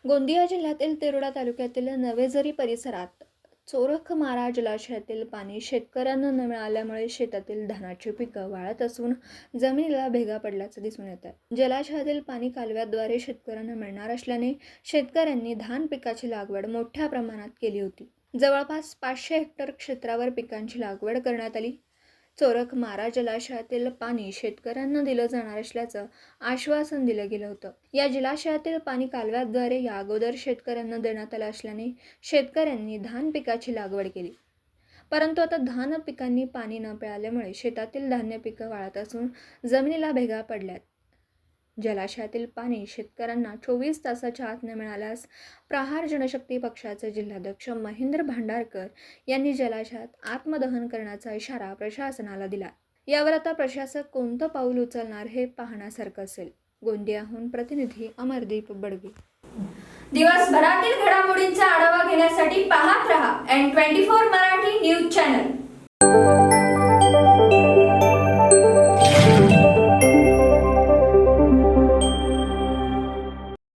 गोंदिया जिल्ह्यातील तेरोडा तालुक्यातील नवेझरी परिसरात चोरखमारा जलाशयातील पाणी शेतकऱ्यांना न मिळाल्यामुळे शेतातील धानाची पिकं वाळत असून जमिनीला भेगा पडल्याचं दिसून येत आहे। जलाशयातील पाणी कालव्याद्वारे शेतकऱ्यांना मिळणार असल्याने शेतकऱ्यांनी धान पिकाची लागवड मोठ्या प्रमाणात केली होती। जवळपास 500 हेक्टर क्षेत्रावर पिकांची लागवड करण्यात आली। चोरखमारा जलाशयातील पाणी शेतकऱ्यांना दिलं जाणार असल्याचं आश्वासन दिलं गेलं होतं। या जलाशयातील पाणी कालव्याद्वारे या अगोदर शेतकऱ्यांना देण्यात आलं असल्याने शेतकऱ्यांनी धान पिकाची लागवड केली। परंतु आता धान पिकांनी पाणी न मिळाल्यामुळे शेतातील धान्य पिकं वाळत असून जमिनीला भेगा पडल्यात। जलाशयातील पाणी शेतकऱ्यांना 24 तासाच्या आत न मिळाल्यास प्रहार जनशक्ती पक्षाचे जिल्हाध्यक्ष महेंद्र भांडारकर यांनी जलाशयात आत्मदहन करण्याचा इशारा प्रशासनाला दिला। यावर आता प्रशासक कोणतं पाऊल उचलणार हे पाहण्यासारखं असेल। गोंदियाहून प्रतिनिधी अमरदीप बडवी। दिवसभरातील घडामोडींचा आढावा घेण्यासाठी पाहत रहा N24 मराठी न्यूज चॅनल।